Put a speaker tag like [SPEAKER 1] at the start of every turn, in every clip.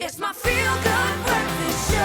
[SPEAKER 1] It's my feel-good breakfast show.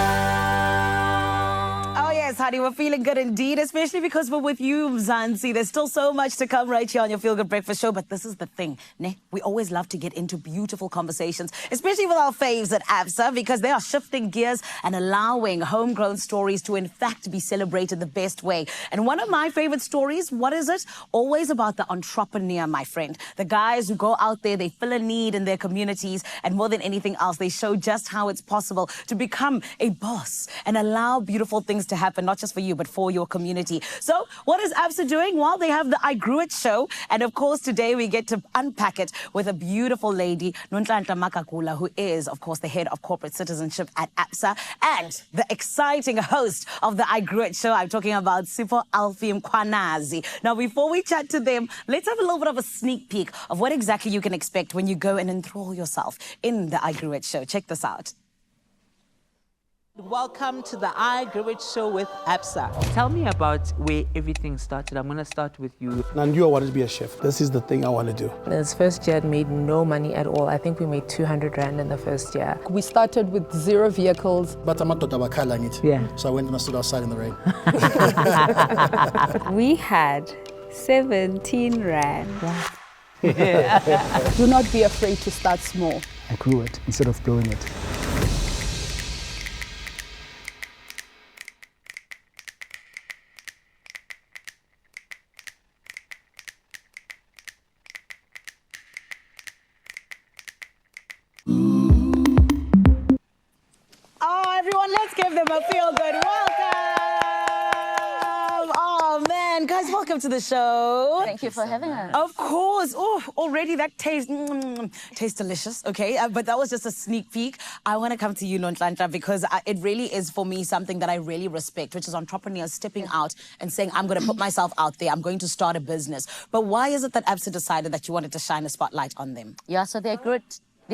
[SPEAKER 2] Oh yes, honey, we're feeling good indeed, especially because we're with you, Mzansi. There's still so much to come right here on your Feel Good Breakfast Show, but this is the thing, ne? We always love to get into beautiful conversations, especially with our faves at Absa, because they are shifting gears and allowing homegrown stories to, in fact, be celebrated the best way. And one of my favorite stories, what is it? Always about the entrepreneur, my friend. The guys who go out there, they fill a need in their communities, and more than anything else, they show just how it's possible to become a boss and allow beautiful things to happen, not just for you, but for your community. So what is Absa doing? Well, they have the I Grew It show. And of course, today we get to unpack it with a beautiful lady, Nonhlanhla Makakula, who is, of course, the head of corporate citizenship at Absa and the exciting host of the I Grew It show. I'm talking about Sipho Alfie Mkhwanazi. Now, before we chat to them, let's have a little bit of a sneak peek of what exactly you can expect when you go and enthrall yourself in the I Grew It show. Check this out.
[SPEAKER 3] Welcome to the I Grew It show with Absa.
[SPEAKER 4] Tell me about where everything started. I'm going to start with you.
[SPEAKER 5] I knew I wanted to be a chef. This is the thing I want to do.
[SPEAKER 6] His first year, I'd made no money at all. I think we made 200 Rand in the first year.
[SPEAKER 7] We started with 0 vehicles.
[SPEAKER 5] But I'm not it.
[SPEAKER 4] Yeah.
[SPEAKER 5] So I went and I stood outside in the rain.
[SPEAKER 8] We had 17 Rand.
[SPEAKER 7] Do not be afraid to start small.
[SPEAKER 9] I grew it instead of blowing it.
[SPEAKER 2] Everyone, let's give them a feel-good welcome. Oh, man. Guys, welcome to the show.
[SPEAKER 8] Thank you for having us.
[SPEAKER 2] Of course. Oh, already that tastes delicious, okay? But that was just a sneak peek. I want to come to you, Nonhlanhla, because it really is, for me, something that I really respect, which is entrepreneurs stepping out and saying, I'm going to put myself out there. I'm going to start a business. But why is it that Absa decided that you wanted to shine a spotlight on them?
[SPEAKER 8] Yeah, so the I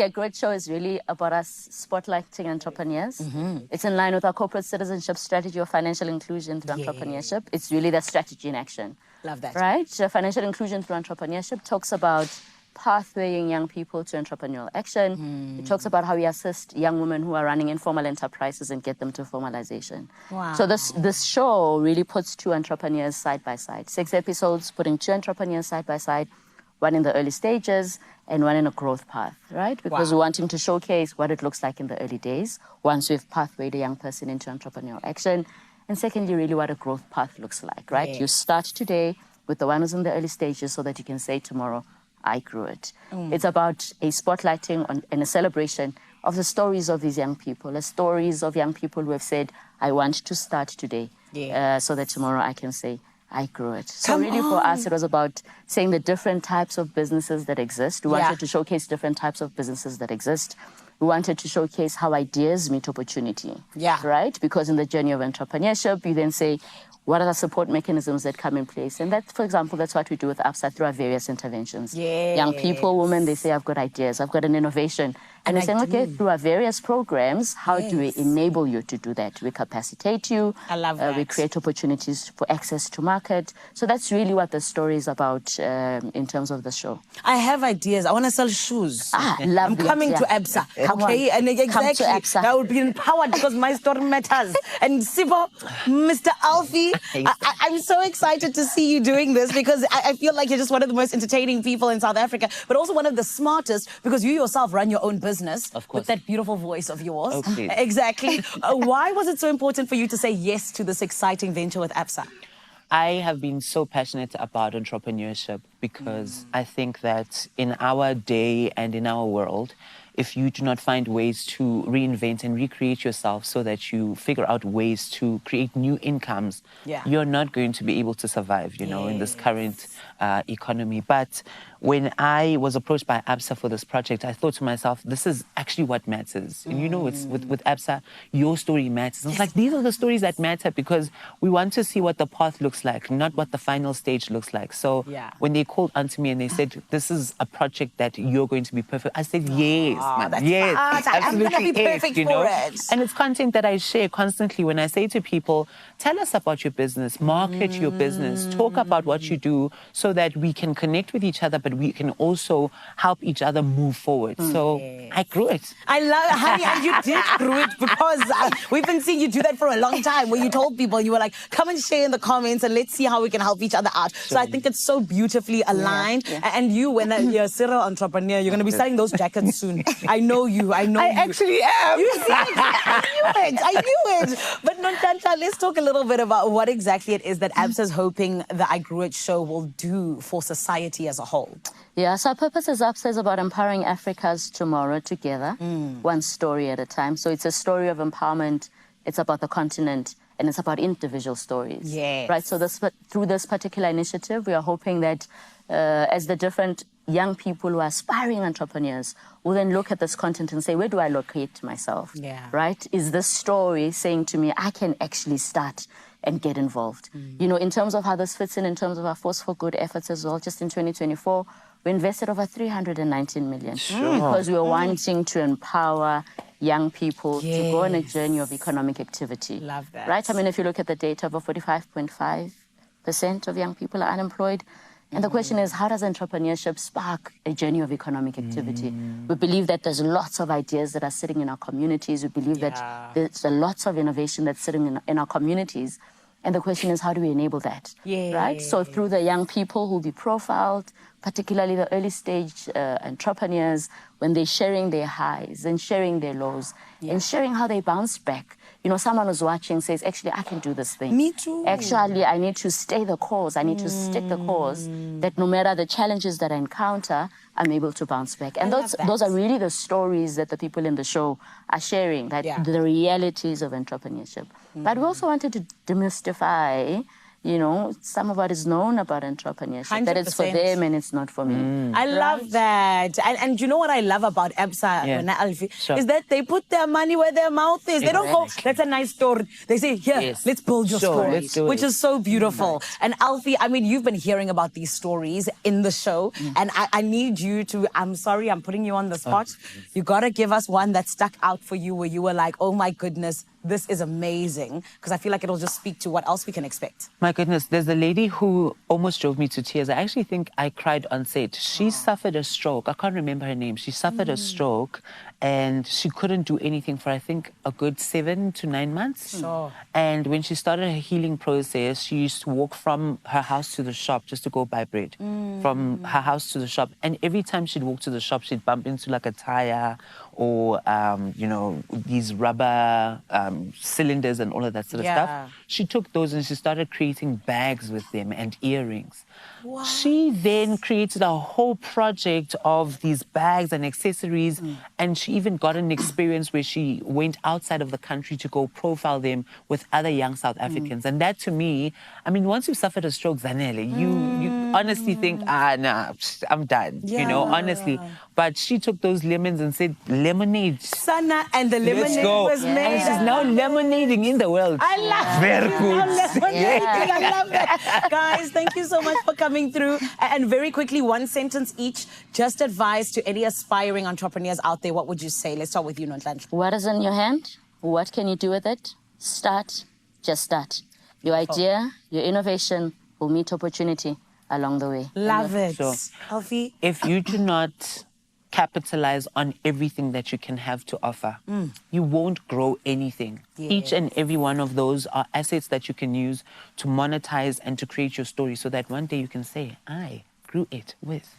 [SPEAKER 8] Grew It show is really about us spotlighting entrepreneurs. It's in line with our corporate citizenship strategy of financial inclusion through entrepreneurship. It's really that strategy in action.
[SPEAKER 2] Love that.
[SPEAKER 8] Right? So financial inclusion through entrepreneurship talks about pathwaying young people to entrepreneurial action. It talks about how we assist young women who are running informal enterprises and get them to formalization.
[SPEAKER 2] Wow.
[SPEAKER 8] So this show really puts two entrepreneurs side by side. 6 episodes putting two entrepreneurs side by side, one in the early stages and one in a growth path, right? Because we're wanting to showcase what it looks like in the early days once we've pathwayed a young person into entrepreneurial action. And secondly, really what a growth path looks like, right?
[SPEAKER 2] Yes.
[SPEAKER 8] You start today with the one who's in the early stages so that you can say tomorrow, I grew it. It's about a spotlighting and a celebration of the stories of these young people, the stories of young people who have said, I want to start today so that tomorrow I can say, I grew it. So really for us, it was about saying the different types of businesses that exist. We wanted to showcase different types of businesses that exist. We wanted to showcase how ideas meet opportunity. Yeah. Right? Because in the journey of entrepreneurship, you then say, what are the support mechanisms that come in place? And that, for example, that's what we do with Absa through our various interventions.
[SPEAKER 2] Yes.
[SPEAKER 8] Young people, women, they say, I've got ideas, I've got an innovation. And we're saying, okay, through our various programs, how do we enable you to do that? We capacitate you.
[SPEAKER 2] I love that.
[SPEAKER 8] We create opportunities for access to market. So that's really what the story is about in terms of the show.
[SPEAKER 2] I have ideas. I want to sell shoes.
[SPEAKER 8] Lovely.
[SPEAKER 2] I'm coming to Absa, okay? And
[SPEAKER 8] Come to
[SPEAKER 2] exactly,
[SPEAKER 8] Absa.
[SPEAKER 2] I will be empowered because my story matters. And Sipho, Mr. Alfie, I'm so excited to see you doing this because I feel like you're just one of the most entertaining people in South Africa, but also one of the smartest because you yourself run your own business.
[SPEAKER 4] Of course.
[SPEAKER 2] With that beautiful voice of yours.
[SPEAKER 4] Okay.
[SPEAKER 2] Exactly. Why was it so important for you to say yes to this exciting venture with Absa?
[SPEAKER 4] I have been so passionate about entrepreneurship because I think that in our day and in our world, if you do not find ways to reinvent and recreate yourself so that you figure out ways to create new incomes, you're not going to be able to survive, you know, in this current economy. But when I was approached by Absa for this project, I thought to myself, this is actually what matters. And you know, it's with Absa, your story matters. And it's like, these are the stories that matter because we want to see what the path looks like, not what the final stage looks like. So when they called onto me and they said, this is a project that you're going to be perfect, I said, yes, yes, absolutely.
[SPEAKER 2] I'm going to be perfect for it.
[SPEAKER 4] And it's content that I share constantly when I say to people, tell us about your business, market your business, talk about what you do so that we can connect with each other, but we can also help each other move forward. So I grew it. it.
[SPEAKER 2] I love it, honey, and you did grew it because we've been seeing you do that for a long time where you told people, you were like, come and share in the comments and let's see how we can help each other out. So I think it's so beautifully aligned. And you, when you're a serial entrepreneur, you're going to be selling those jackets soon. I know you. I know you.
[SPEAKER 4] Actually am.
[SPEAKER 2] You see it? I knew it. But Nonhlanhla, let's talk a little bit about what exactly it is that Absa is hoping the I Grew It show will do for society as a whole.
[SPEAKER 8] Yeah, so our purpose as Absa is about empowering Africa's tomorrow together, one story at a time. So it's a story of empowerment, it's about the continent, and it's about individual stories.
[SPEAKER 2] Yes.
[SPEAKER 8] Right, so through this particular initiative, we are hoping that as the different young people who are aspiring entrepreneurs will then look at this content and say, where do I locate myself?
[SPEAKER 2] Yeah.
[SPEAKER 8] Right? Is this story saying to me, I can actually start and get involved? You know, in terms of how this fits in terms of our Force for Good efforts as well, just in 2024, we invested over 319 million because we were wanting to empower young people to go on a journey of economic activity.
[SPEAKER 2] Love that.
[SPEAKER 8] Right? I mean, if you look at the data, over 45.5% of young people are unemployed. And the question is, how does entrepreneurship spark a journey of economic activity? We believe that there's lots of ideas that are sitting in our communities. We believe that there's lots of innovation that's sitting in our communities. And the question is, how do we enable that? Right? So through the young people who will be profiled, particularly the early stage entrepreneurs, when they're sharing their highs and sharing their lows and sharing how they bounce back. You know, someone who's watching says, actually, I can do this thing.
[SPEAKER 2] Me too.
[SPEAKER 8] Actually, I need to stay the course. I need to stick the course, that no matter the challenges that I encounter, I'm able to bounce back. And those are really the stories that the people in the show are sharing, that the realities of entrepreneurship. But we also wanted to demystify, you know, some of what is known about entrepreneurship, that it's for
[SPEAKER 2] 100%.
[SPEAKER 8] them and it's not for me.
[SPEAKER 2] I love that. And you know what I love about Absa, Alfie, is that they put their money where their mouth is. They don't go, that's a nice story. They say, here, let's build your story,
[SPEAKER 4] let's do
[SPEAKER 2] which
[SPEAKER 4] it.
[SPEAKER 2] is so beautiful. And Alfie, I mean, you've been hearing about these stories in the show, and I need you to, I'm sorry, I'm putting you on the spot. You got to give us one that stuck out for you where you were like, oh my goodness, this is amazing, because I feel like it'll just speak to what else we can expect.
[SPEAKER 4] My goodness, there's a lady who almost drove me to tears. I actually think I cried on set. She suffered a stroke. I can't remember her name. She suffered a stroke and she couldn't do anything for, I think, a good 7 to 9 months.
[SPEAKER 2] Sure.
[SPEAKER 4] And when she started her healing process, she used to walk from her house to the shop just to go buy bread. From her house to the shop. And every time she'd walk to the shop, she'd bump into like a tire or, you know, these rubber cylinders and all of that sort of stuff. She took those and she started creating bags with them and earrings. Wow. She then created a whole project of these bags and accessories, and she even got an experience where she went outside of the country to go profile them with other young South Africans. And that, to me, I mean, once you've suffered a stroke, Zanele, you honestly think, nah, I'm done, you know, honestly. But she took those lemons and said, lemonade.
[SPEAKER 2] Sana, and the lemonade was made.
[SPEAKER 4] And she's now lemonading in the world.
[SPEAKER 2] I love
[SPEAKER 4] Very good.
[SPEAKER 2] I love that. Guys, thank you so much for coming through. And very quickly, one sentence each, just advice to any aspiring entrepreneurs out there. What would you say? Let's start with you, Nonhlanhla.
[SPEAKER 8] What is in your hand? What can you do with it? Start, just start. Your idea, your innovation will meet opportunity along the way.
[SPEAKER 2] Love it.
[SPEAKER 4] So,
[SPEAKER 2] Alfie?
[SPEAKER 4] if you do not capitalize on everything that you can have to offer, you won't grow anything. Each and every one of those are assets that you can use to monetize and to create your story so that one day you can say, I grew it with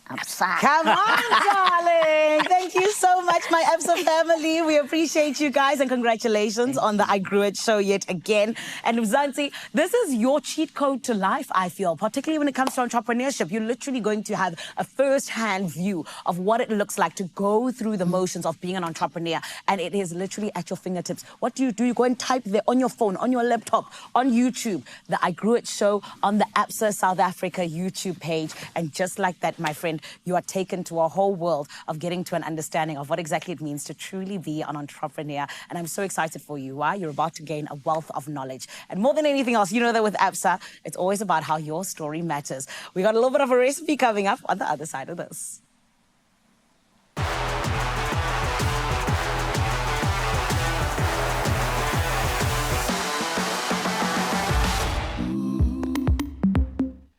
[SPEAKER 8] Absa.
[SPEAKER 2] Come on, darling. Thank you so much, my Absa family. We appreciate you guys and congratulations on the I Grew It show yet again. And Mzansi, this is your cheat code to life, I feel, particularly when it comes to entrepreneurship. You're literally going to have a first-hand view of what it looks like to go through the motions of being an entrepreneur. And it is literally at your fingertips. What do? You go and type there on your phone, on your laptop, on YouTube, the I Grew It show on the Absa South Africa YouTube page. And just like that, my friend, you are taken to a whole world of getting to an understanding of what exactly it means to truly be an entrepreneur. And I'm so excited for you. Why? You're about to gain a wealth of knowledge. And more than anything else, you know that with Absa, it's always about how your story matters. We got a little bit of a recipe coming up on the other side of this.